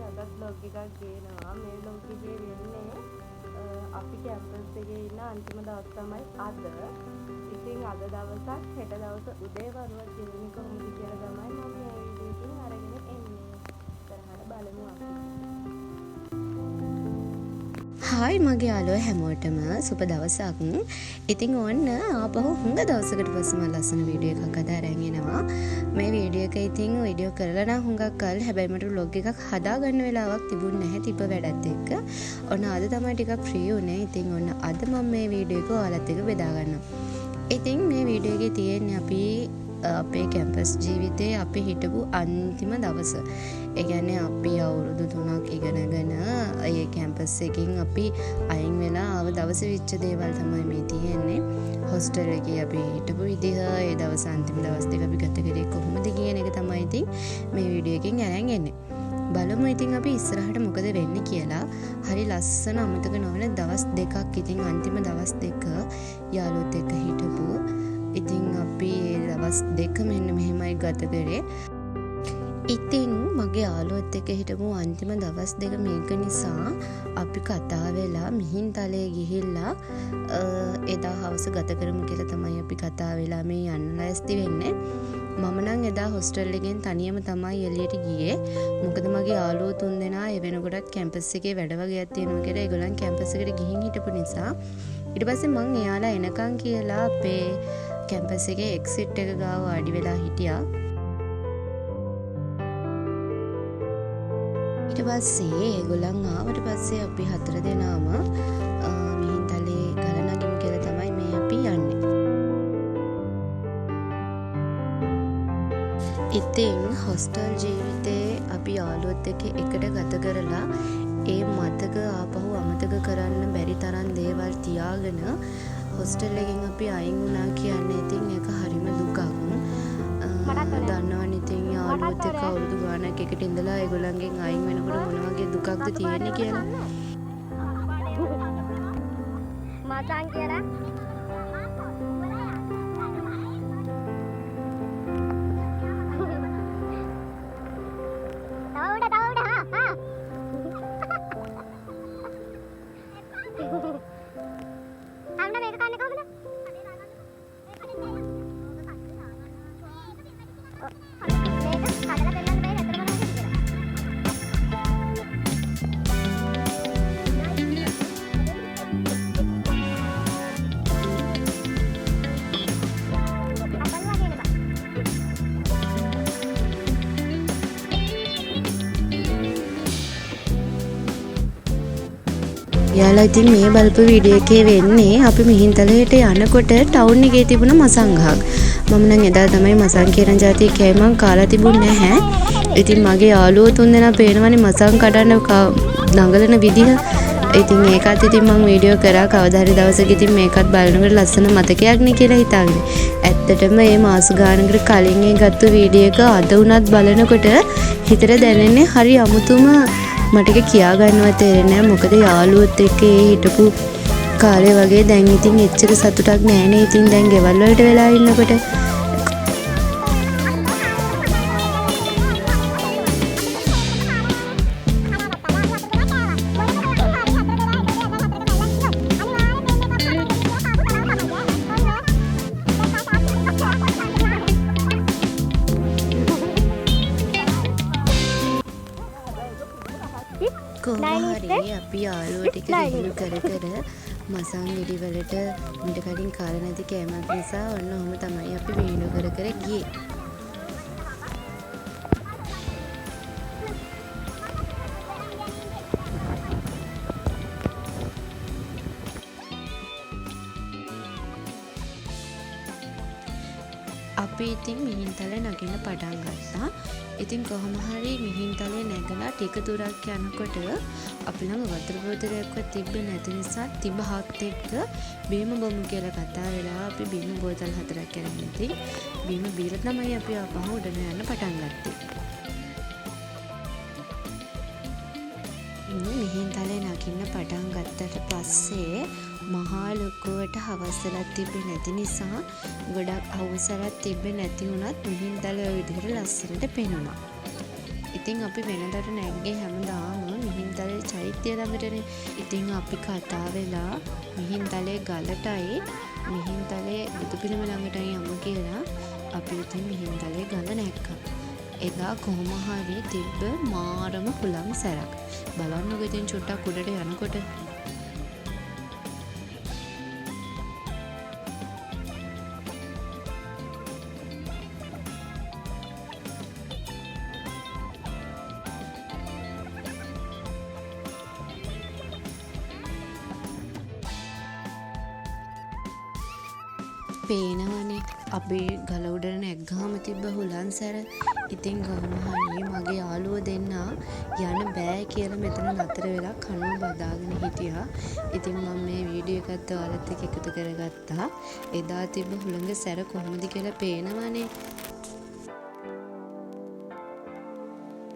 ඉතින් අදත් vlog එකක් ගේනවා. මේ vlog එකේ වෙන්නේ අපි කැම්පස් එකේ ඉන්න අන්තිම දවස් තමයි අද. ඉතින් අද දවසක් හෙට දවස උදේ වරුවක් ගෙවන්නේ කොහොමද කියලා තමයි මම මේ වීඩියෝ එකෙන් අරගෙන එන්නේ. ඉතින් බලමු අපි. හායි මගේ යාළුවෝ හැමෝටම සුබ දවසක්. ඉතින් ඔන්න ආපහු හුඟ දවසකට පස්සේ මම ලස්සන වීඩියෝ එකක් අරන් එනවා. මේ වීඩියෝ එක ඉතින් වීඩියෝ කරලා නම් හුඟක් කල්. හැබැයි මට vlog එකක් හදාගන්න වෙලාවක් තිබුණ නැහැ තිබ්බ වැඩත් එක්ක. ඔන්න අද තමයි ටිකක් ෆ්‍රී වුනේ. ඉතින් ඔන්න අද මම මේ වීඩියෝ එක ඔයාලත් එක්ක බෙදා ගන්නවා. ඉතින් මේ වීඩියෝ එකේ තියෙන්නේ අපි අපේ කැම්පස් ජීවිතයේ අපි හිටපු අන්තිම දවස. ඒ කියන්නේ අපි අවුරුදු 3ක් ඉගෙනගෙන ඒ කැම්පස් එකකින් අපි අයින් වෙලා ආව දවසේ වෙච්ච දේවල් තමයි මේ තියෙන්නේ. හොස්ටල් එකේ අපි හිටපු විදිහ, ඒ දවස් අන්තිම දවස් දෙක අපි ගත කරේ කොහොමද කියන එක තමයි ඉතින් මේ වීඩියෝ එකෙන් අරන් එන්නේ. බලමු ඉතින් අපි ඉස්සරහට මොකද වෙන්නේ කියලා. හරි ලස්සන අමතක නොවන දවස් දෙකක් ඉතින් අන්තිම දවස් දෙක යාළුවොත් එක්ක හිටපු. ඉතින් අපි ඒ දවස් දෙක මෙන්න මෙහෙමයි ගත කරේ. ඉතින් මගේ යාළුවොත් එක්ක හිටපු අන්තිම දවස් දෙක මේක නිසා අපි කතා වෙලා මිහින්තලේ ගිහිල්ලා එදා හවස ගත කරමු කියලා තමයි අපි කතා වෙලා මේ යන්න ලෑස්ති වෙන්නේ. මම නම් එදා හොස්ටල් එකෙන් තනියම තමයි එළියට ගියේ. මොකද මගේ යාළුවෝ 3 දෙනා ඒ වෙනකොටත් කැම්පස් එකේ වැඩ වගේක් තියෙනවා කියලා ඒගොල්ලන් කැම්පස් එකට ගිහින් හිටපු නිසා ඊට පස්සේ මං එයාලා එනකන් කියලා අපේ කැම්පස් එකේ එක්සිට් එක ගාව වාඩි වෙලා හිටියා. ඊට පස්සේ ඒගොල්ලන් ආවට පස්සේ අපි 4 දෙනාම මිහින්තලේ ගල නගිමු කියලා තමයි මේ අපි යන්නේ. ඉතින් හොස්ටල් ජීවිතේ අපි යාළුවොත් එක්ක එකට ගත කරලා ඒ මතක ආපහු අමතක කරන්න බැරි තරම් දේවල් තියාගෙන හොස්ටල් එකෙන් අපි අයින් වුණා කියන්නේ ඉතින් ඒක හරිම දුකක්. දන්නවනේ ඉතින් යාළුවොත් එක්ක අවුරුදු ගාණක් එකට ඉඳලා ඒගොල්ලන්ගෙන් අයින් වෙනකොට මොන වගේ දුකක්ද තියෙන්නේ කියලා. මචං කියලා යාලා ඉතින් මේ බලපු වීඩියෝ එකේ වෙන්නේ අපි මිහින්තලේට යනකොට ටවුන් එකේ තිබුණ මසන් ගහක්. මම නම් එදා තමයි මසන් කියන જાතිය කෑම මං කාලා තිබුණේ නැහැ. ඉතින් මගේ යාළුවෝ 3 දෙනා පේනවනේ මසන් කඩන්න දඟලන විදිහ. ඉතින් ඒකත් ඉතින් මං වීඩියෝ කරා කවදා හරි දවසක ඉතින් මේකත් බලනකොට ලස්සන මතකයක් නේ කියලා හිතාගෙන. ඇත්තටම මේ මාස ගානකට කලින් ඒ ගත්ත වීඩියෝ එක අද උනත් බලනකොට හිතට දැනෙන්නේ හරි අමුතුම මට ඒක කියා ගන්නවත් තේරෙන්නේ නැහැ. මොකද යාළුවොත් එක්ක ඒ හිටපු කාලේ වගේ දැන් ඉතින් එච්චර සතුටක් නැහැ නේ. ඉතින් දැන් ගෙවල් වලට වෙලා ඉන්නකොට කොහොම හරි අපි යාළුවෝ ටික දිනු කර කර මසන් ගෙඩි වලට මිට කලින් කාලා නැති කෑමක් නිසා ඔන්න ඔහොම තමයි අපි වීඩියෝ කර කර ගියේ. අපි ඉතින් මිහින්තලේ නගින්න පටන් ගත්තා. ඉතින් කොහොම හරි මිහින්තලේ නැගලා ටික දුරක් යනකොට අපි ළඟ වතුර බෝතලයක්වත් තිබ්බේ නැති නිසා තිබහත් එක්ක බීම බොමු කියලා කතා වෙලා අපි බීම බෝතල් 4ක් අරන් ඉතින් බීම බීලා තමයි අපි ආපහු උඩට යන්න පටන් ගත්තේ. මිහින්තලේ නගින්න පටන් ගත්තට පස්සේ මහා ලොකුවට හවස්සලක් තිබ්බේ නැති නිසා ගොඩක් අවසරක් තිබ්බේ නැති වුණත් මිහින්තලේ ඔය විදිහට ලස්සනට පෙනුණා. ඉතින් අපි වෙනදට නැග්ගේ හැමදාම මිහින්තලේ චෛත්‍ය ළඟටනේ. ඉතින් අපි කතා වෙලා මිහින්තලේ ගලටයි මිහින්තලේ බුදු පිළිම ළඟටයි යමු කියලා අපි ඉතින් මිහින්තලේ ගල නැක්කා. එදා කොහොම හරි තිබ්බ මාරම හුලම් සැරක්. බලන්නකෝ ඉතින් චුට්ටක් උඩට යනකොට පේනවනේ අපි ගල උඩට නැග්ගාම තිබ්බ හුලන් සැර. ඉතින් කොහොම හරි මගේ යාළුවෝ දෙන්නා යන්න බෑ කියලා මෙතන නතර වෙලා කනුව බදාගෙන හිටියා. ඉතින් මම මේ වීඩියෝ එකත් ඔයාලත් එක්ක එකතු කරගත්තා. එදා තිබ්බ හුළඟ සැර කොහොමද කියලා පේනවනේ.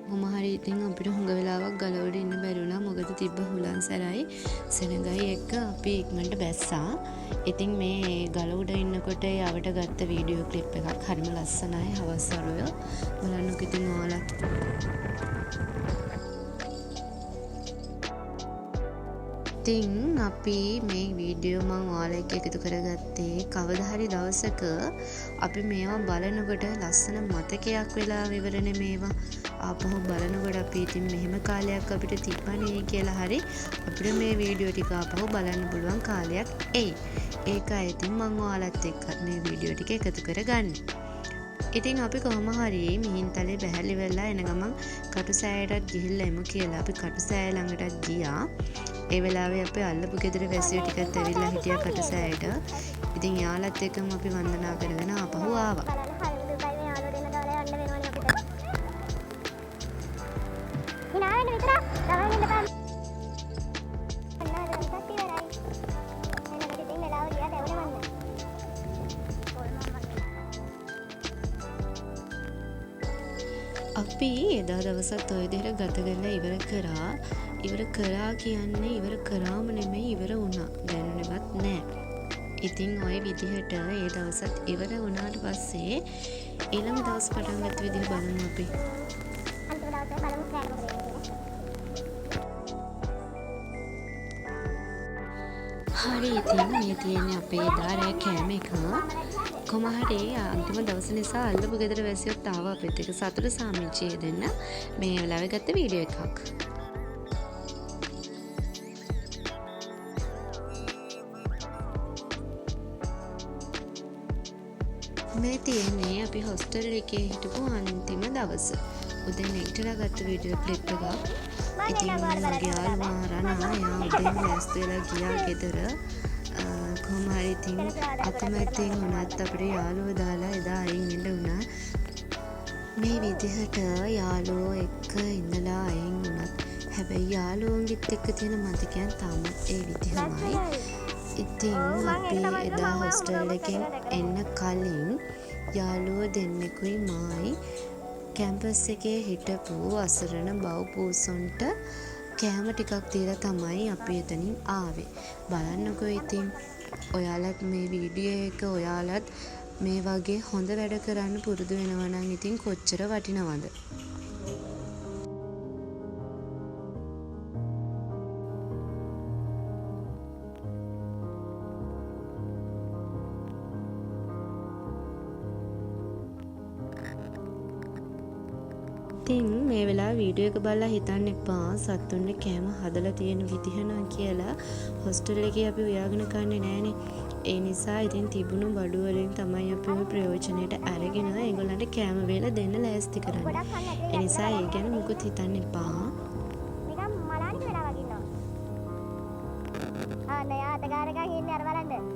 කොහොම හරි ඉතින් අපිට හුඟ වෙලාවක් ගල උඩ ඉන්න බැරි වුණා. මොකද තිබ්බ හුලන් සැරයි සෙනඟයි එක්ක අපි ඉක්මනට බැස්සා. ඉතින් මේ ගල උඩ ඉන්නකොට යවට ගත්ත වීඩියෝ ක්ලිප් එකක් හරිම ලස්සනයි. හවස් වරුව බලන්නකෝ ඉතින් ඔයාලත්. ඉතින් අපි මේ වීඩියෝ මම ඔයාලා එක්ක එකතු කරගත්තේ කවදා හරි දවසක අපි මේවා බලනකොට ලස්සන මතකයක් වෙලා ඉවරනේ මේවා. ආපහු බලනකොට අපි ඉතින් මෙහෙම කාලයක් අපිට තිබ්බනේ කියලා හරි අපිට මේ වීඩියෝ ටික ආපහු බලන්න පුළුවන් කාලයක් එයි. ඒකයි ඉතින් මම ඔයාලත් එක්ක මේ වීඩියෝ ටික එකතු කරගන්නේ. ඉතින් අපි කොහොම හරි මිහින්තලේ බැහැලි වෙලා එන ගමන් කටුසෑයටත් ගිහිල්ලා එමු කියලා අපි කටුසෑය ළඟටත් ගියා. ඒ වෙලාවේ අපි අල්ලපු ගෙදර වැසියෝ ටිකත් ඇවිල්ලා හිටියා කටුසෑයට. ඉතින් යාළුවත් එක්කම අපි වන්දනා කරගෙන ආපහු ආවා. අපි එදා දවසත් ඔය විදිහට ගත කරලා ඉවර කරා කියන්නේ ඉවර කරාම නෙමෙයි ඉවර වුණා. දැනුණෙවත් නෑ. ඉතින් ඔය විදිහට ඒ දවසත් ඉවර වුණාට පස්සේ ඊළඟ දවස් පටන් ගත්ත විදිහ බලමු අපි. හරි ඉතින් මේ තියෙන්නේ අපේ එදා රෑ කෑම එක. කොහොම හරි අන්තිම දවස නිසා අල්ලපු ගෙදර වැසියොත් ආවා අපිත් එක්ක සතුට සාමිච්චිය දෙන්න මේ වෙලාවේ ගත්ත වීඩියෝ එකක්. මේ තියෙන්නේ අපි හොස්ටල් එකේ හිටපු අන්තිම දවස. උදේ නැගිටලා ගත්ත වීඩියෝ ක්ලිප් එකක්. ඉතින් මගේ යාළුවා රණා එයා උදේම ලෑස්ති වෙලා ගියා ගෙදර. කොහොම හරි ඉතින් අකමැත්තෙන් වුණත් අපිට යාළුවෝ දාලා එදා අයින් ඉන්න වුණා. මේ විදිහට යාළුවෝ එක්ක ඉඳලා අයින් වුණත් හැබැයි යාළුවෝන්ගෙත් එක්ක තියෙන මතකයන් තාමත් ඒ විදිහමයි. ඉතින් අපි එදා හොස්ටල් එකෙන් එන්න කලින් යාළුවෝ දෙන්නෙකුයි මායි කැම්පස් එකේ හිටපු අසරණ බව්පූසොන්ට කෑම ටිකක් දීලා තමයි අපි එතනින් ආවේ. බලන්නකෝ ඉතින් ඔයාලත් මේ වීඩියෝ එක ඔයාලත් මේ වගේ හොඳ වැඩ කරන්න පුරුදු වෙනවා නම් ඉතින් කොච්චර වටිනවද? ඉතින් මේ වෙලාව වීඩියෝ එක බලලා හිතන්න එපා සත්තුන්ගේ කෑම හදලා තියෙන විදිහ නම් කියලා. හොස්ටල් එකේ අපි උයාගෙන කන්නේ නෑනේ. ඒ නිසා ඉතින් තිබුණු බඩු වලින් තමයි අපි ඔය ප්‍රයෝජනෙට අරගෙන ඒගොල්ලන්ට කෑම වේල දෙන්න ලෑස්ති කරන්නේ. ඒ නිසා ඒ ගැන මුකුත් හිතන්න එපා. නිකන් මලානික වෙලා වගේ ඉන්නවා. නෑ අතගාරකන් ඉන්නේ අර බලන්න.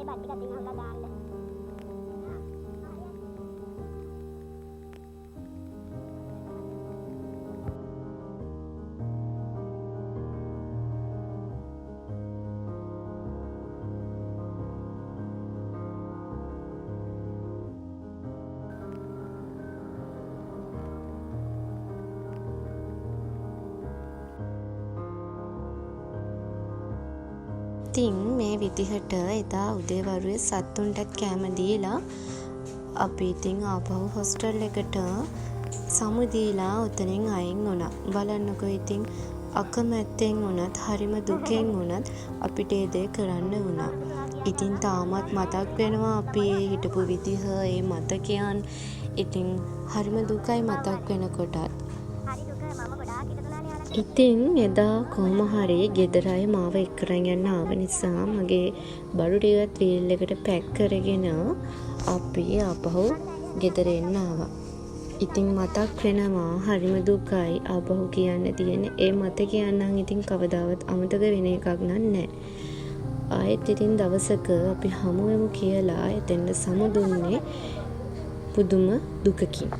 ඒ බඩ ටිකක් දිනවලා දාන්න. ඉතින් මේ විදිහට එදා උදේවරුවේ සත්තුන්ටත් කෑම දීලා අපි ඉතින් ආපහු හොස්ටල් එකට සමු දීලා උතනින් අයින් වුණා. බලන්නකෝ ඉතින් අකමැත්තෙන් වුණත් හරිම දුකෙන් වුණත් අපිට ඒ දේ කරන්න වුණා. ඉතින් තාමත් මතක් වෙනවා අපි ඒ හිටපු විදිහ, ඒ මතකයන්. ඉතින් හරිම දුකයි මතක් වෙනකොටත්. හරි දුක මම ගොඩාක් හිත දුනානේ යාළුවා. ඉතින් එදා කොහොම හරි ගෙදර අය මාව එක්කරන් යන්න ආව නිසා මගේ බඩු ටිකත් වීල් එකට පැක් කරගෙන අපි ආපහු ගෙදර එන්න ආවා. ඉතින් මතක් වෙනවා හරිම දුකයි. ආපහු කියන්න තියෙන්නේ ඒ මතකයන් නම් ඉතින් කවදාවත් අමතක වෙන එකක් නෑ. ආයෙත් ඉතින් දවසක අපි හමු වෙමු කියලා එතෙන්ද සමුදුන්නේ පුදුම දුකකින්.